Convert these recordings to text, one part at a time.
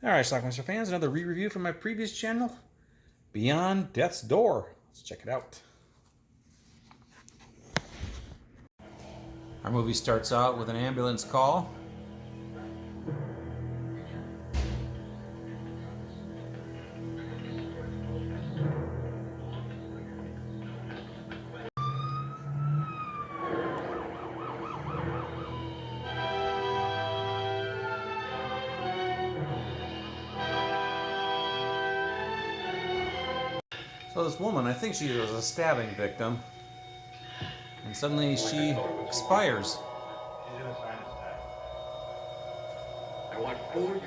Alright, Schlockmeister fans, another re-review from my previous channel, Beyond Death's Door. Let's check it out. Our movie starts out with an ambulance call. So this woman, I think she was a stabbing victim, and suddenly she expires. I want 4 units.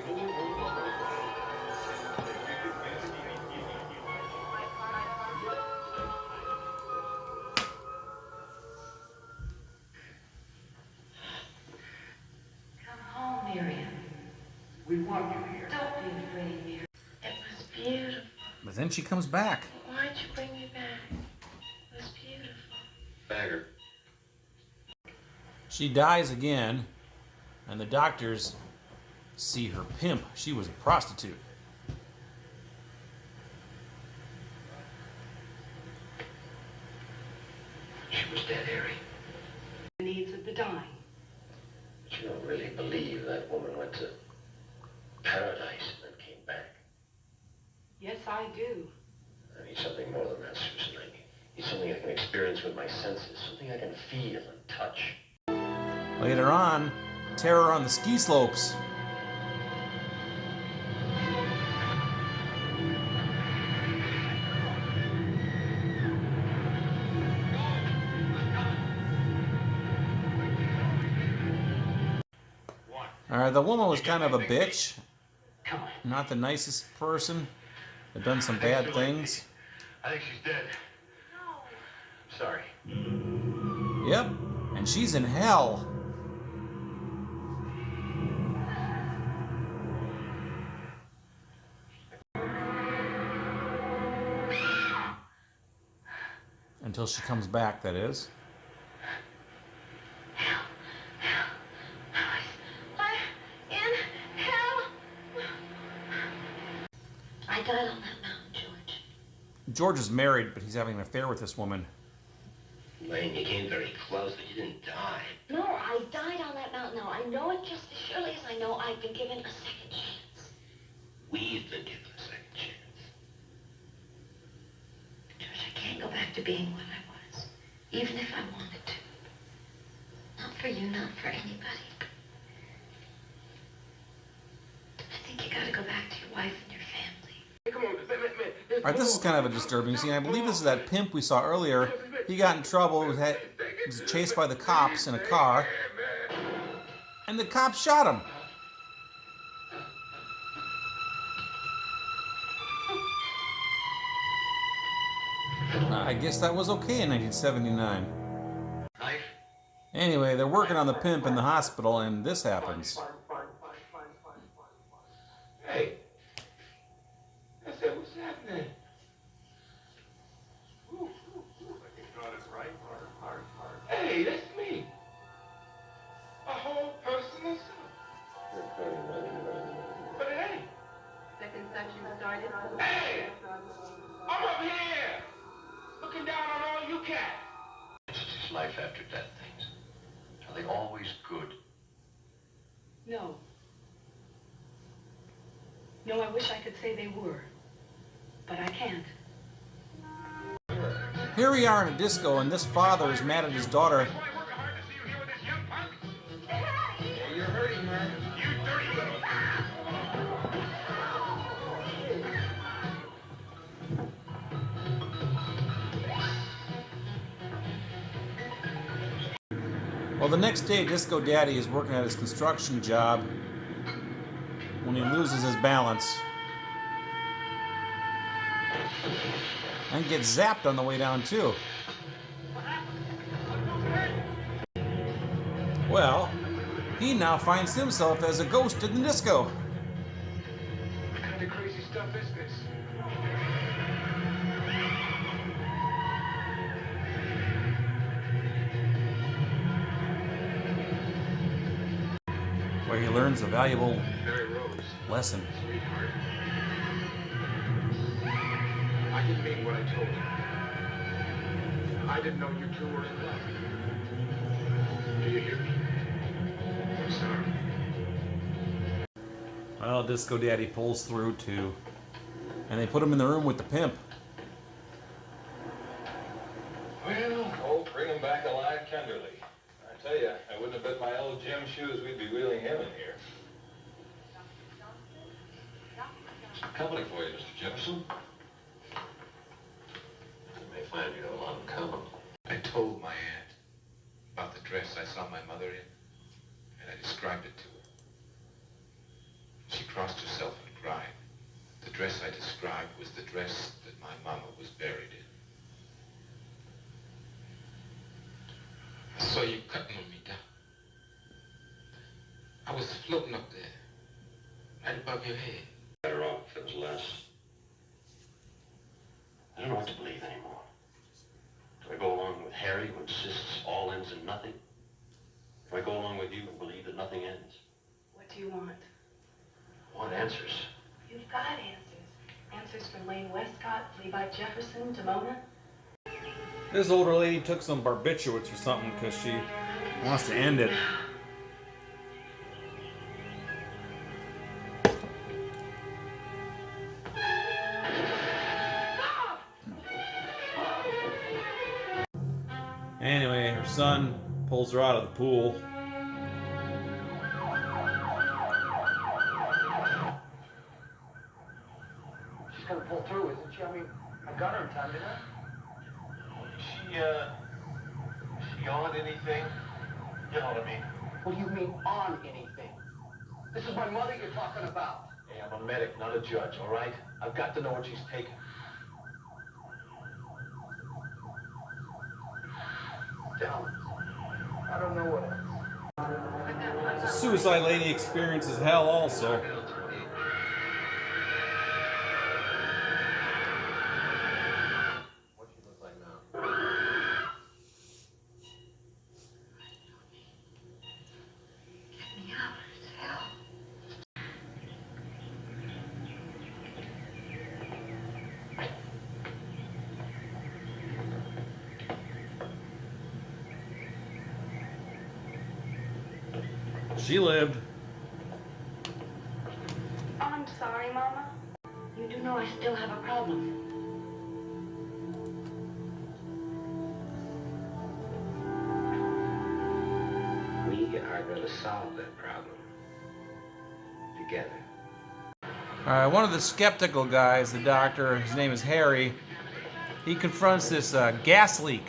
Come home, Miriam. We want you here. Don't be afraid, Miriam. It was beautiful. But then she comes back. Why'd you bring me back? It was beautiful. Bagger. She dies again, and the doctors see her pimp. She was a prostitute. She was dead, Harry. The needs of the dying. But you don't really believe that woman went to paradise and then came back. Yes, I do. I need something more than that, Susan. I need something I can experience with my senses, something I can feel and touch. Later on, terror on the ski slopes. Alright, the woman was kind of a bitch. Come on. Not the nicest person. Had done some bad things. I think she's dead. No. Sorry. Yep, and she's in hell. Until she comes back, that is. I'm in hell. I died on that mountain, George. George is married, but he's having an affair with this woman. Lane, you came very close, but you didn't die. No, I died on that mountain. Now, I know it just as surely as I know I've been given a second chance. We've been given a second chance. George, I can't go back to being what I was, even if I wanted to. Not for you, not for anybody. I think you gotta go back to your wife and your family. Hey, come on, man. Alright, this is kind of a disturbing scene. I believe this is that pimp we saw earlier. He got in trouble, was chased by the cops in a car, and the cops shot him. I guess that was okay in 1979. Knife? Anyway, they're working on the pimp in the hospital, and this happens. Hey. I said, what's happening? Hey, that's me. A whole person of self. But it ain't. Second session started. Hey! I'm up here! Looking down on all you cats. It's just life after death things. Are they always good? No. No, I wish I could say they were. But I can't. Here we are in a disco, and this father is mad at his daughter. You're hurting her. You dirty little... Well, the next day, Disco Daddy is working at his construction job when he loses his balance and gets zapped on the way down, too. Well, he now finds himself as a ghost in the disco. What kind of crazy stuff is this? where he learns a valuable Mary Rose, lesson. sweetheart. I didn't mean what I told you. I didn't know you two were in love. Do you hear me? I'm sorry. Well, Disco Daddy pulls through too. And they put him in the room with the pimp. Well, oh, bring him back alive tenderly. I tell you, I wouldn't have bet my old Jim shoes we'd be wheeling him in here. Some company for you, Mr. Jefferson. You may find you have a lot in common. I told my aunt about the dress I saw my mother in, and I described it to her. She crossed herself and cried. The dress I described was the dress that my mama was buried in. I saw you cutting on me, Doc. I was floating up there, right above your head. Better off if it was less. I don't know what to believe anymore. Do I go along with Harry who insists all ends in nothing? Do I go along with you and believe that nothing ends? What do you want? I want answers. You've got answers. Answers for Lane Westcott, Levi Jefferson, Demona. This older lady took some barbiturates or something because she wants to end it. Anyway, her son pulls her out of the pool. She's gonna pull through, isn't she? I mean, I got her in time, didn't I? She on anything? You know what I mean? What do you mean, on anything? This is my mother you're talking about. Hey, I'm a medic, not a judge, all right? I've got to know what she's taking. Tell me. I don't know what else. The suicide lady experiences hell also. What she look like now? Get me out. It's hell. She lived. I'm sorry, Mama. You do know I still have a problem. We are going to solve that problem together. One of the skeptical guys, the doctor, his name is Harry, he confronts this gas leak.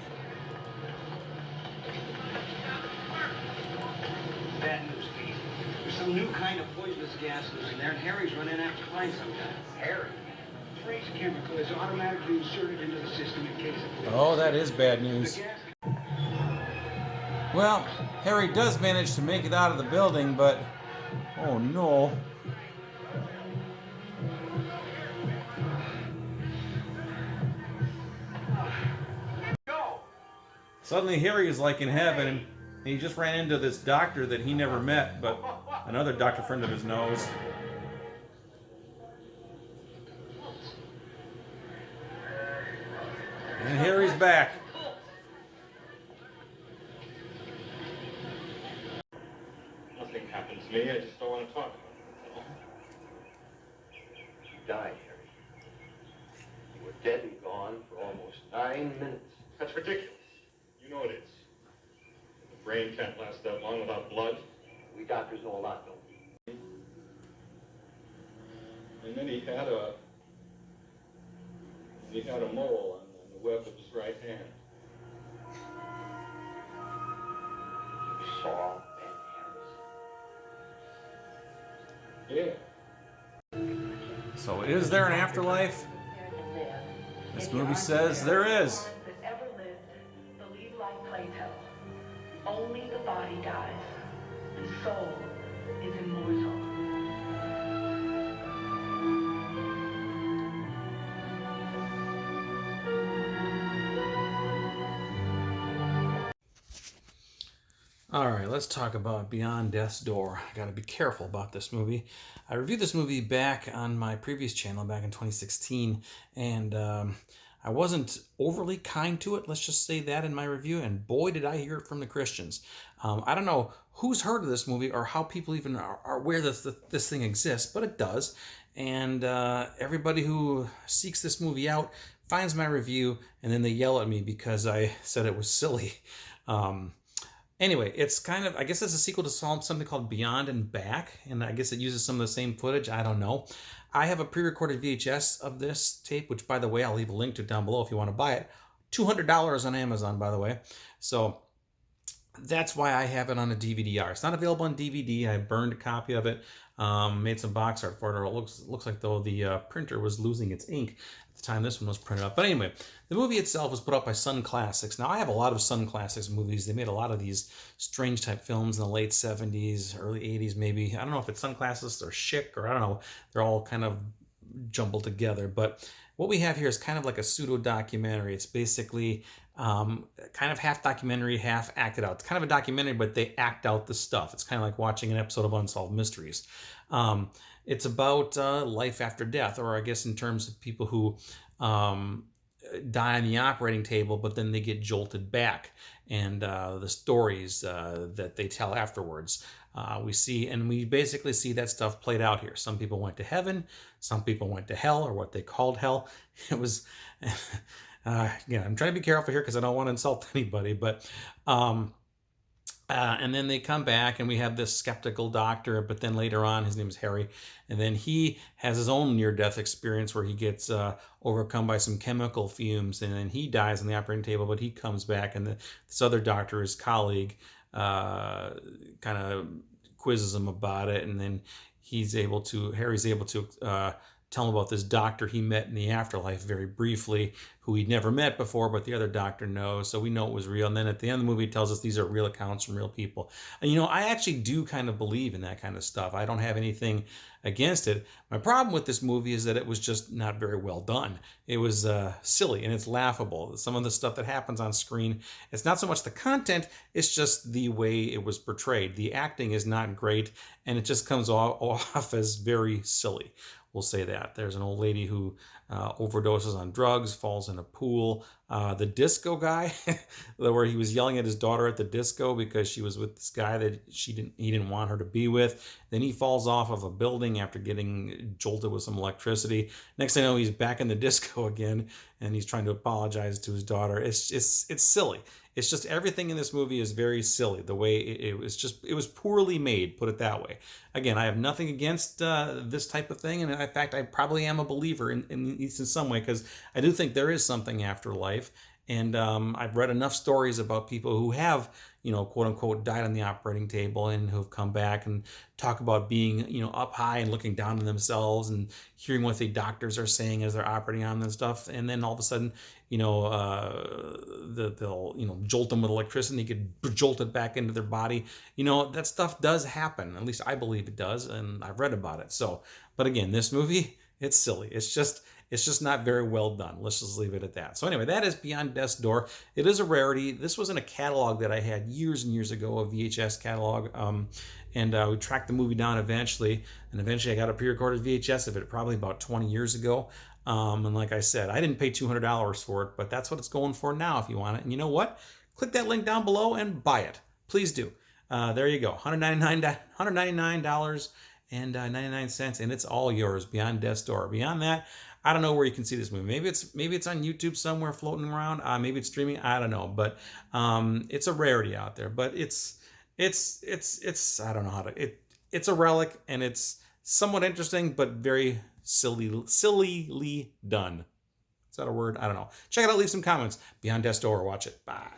Bad news, Pete. There's some new kind of poisonous gases in there, and Harry's running after to find some guy. Harry? Trace chemical is automatically inserted into the system in case of... Oh, that is bad news. The gas... Well, Harry does manage to make it out of the building, but oh no. Suddenly Harry is like in heaven, and he just ran into this doctor that he never met, but another doctor friend of his knows. And Harry's back. Nothing happened to me. I just don't want to talk about it. That's all. You died, Harry. You were dead and gone for almost 9 minutes. That's ridiculous. You know it is. The brain can't last that long without blood. We doctors know a lot, don't we? And then he had a mole on the web of his right hand. You saw Ben Harris. Yeah. So is there an afterlife? This movie says there is. That ever lived, believe like Plato. Only the body dies. The soul is immortal. All right, let's talk about Beyond Death's Door. I gotta be careful about this movie. I reviewed this movie back on my previous channel back in 2016, and I wasn't overly kind to it, let's just say that in my review, and boy did I hear it from the Christians. I don't know who's heard of this movie or how people even are aware that this thing exists, but it does. And everybody who seeks this movie out finds my review, and then they yell at me because I said it was silly. Anyway, it's kind of, I guess it's a sequel to something called Beyond and Back, and I guess it uses some of the same footage. I don't know. I have a pre-recorded VHS of this tape, which, by the way, I'll leave a link to down below if you want to buy it. $200 on Amazon, by the way. So that's why I have it on a DVD-R. It's not available on DVD. I burned a copy of it, made some box art for it. It looks like, though, the printer was losing its ink at the time this one was printed up. But anyway, the movie itself was put up by Sun Classics. Now, I have a lot of Sun Classics movies. They made a lot of these strange type films in the late 70s, early 80s maybe. I don't know if it's Sun Classics or Schick, or I don't know. They're all kind of jumbled together. But what we have here is kind of like a pseudo-documentary. It's basically kind of half documentary, half acted out. It's kind of a documentary, but they act out the stuff. It's kind of like watching an episode of Unsolved Mysteries. It's about life after death, or I guess in terms of people who die on the operating table, but then they get jolted back, and the stories that they tell afterwards. We basically see that stuff played out here. Some people went to heaven, some people went to hell, or what they called hell. It was, I'm trying to be careful here because I don't want to insult anybody, but, and then they come back and we have this skeptical doctor, but then later on, his name is Harry, and then he has his own near-death experience where he gets overcome by some chemical fumes, and then he dies on the operating table, but he comes back, and this other doctor, his colleague, kind of quizzes him about it, and then Harry's able to tell him about this doctor he met in the afterlife very briefly, who he'd never met before, but the other doctor knows, so we know it was real. And then at the end of the movie, it tells us these are real accounts from real people. And, I actually do kind of believe in that kind of stuff. I don't have anything against it. My problem with this movie is that it was just not very well done. It was silly, and it's laughable. Some of the stuff that happens on screen, it's not so much the content, it's just the way it was portrayed. The acting is not great, and it just comes off as very silly. We'll say that. There's an old lady who overdoses on drugs, falls in a pool. The disco guy, where he was yelling at his daughter at the disco because she was with this guy that he didn't want her to be with. Then he falls off of a building after getting jolted with some electricity. Next thing I know, he's back in the disco again, and he's trying to apologize to his daughter. It's silly. It's just everything in this movie is very silly. The way it was poorly made, put it that way. Again, I have nothing against this type of thing, and in fact, I probably am a believer in some way, because I do think there is something after life. And I've read enough stories about people who have, quote unquote, died on the operating table and who have come back and talk about being, up high and looking down on themselves and hearing what the doctors are saying as they're operating on them and stuff. And then all of a sudden, they'll jolt them with electricity and get jolted back into their body. That stuff does happen. At least I believe it does, and I've read about it. So, but again, this movie, it's silly. It's just not very well done. Let's just leave it at that. So anyway, that is Beyond Death's Door. It is a rarity. This was in a catalog that I had years and years ago, a VHS catalog. And we tracked the movie down eventually. And eventually I got a pre-recorded VHS of it probably about 20 years ago. And like I said, I didn't pay $200 for it, but that's what it's going for now if you want it. And you know what? Click that link down below and buy it. Please do. There you go. $199.99, and it's all yours. Beyond Death's Door. Beyond that, I don't know where you can see this movie. Maybe it's on YouTube somewhere floating around. Maybe it's streaming. I don't know. But it's a rarity out there. But it's I don't know how to. It's a relic, and it's somewhat interesting, but very sillily done. Is that a word? I don't know. Check it out. Leave some comments. Beyond Death's Door. Watch it. Bye.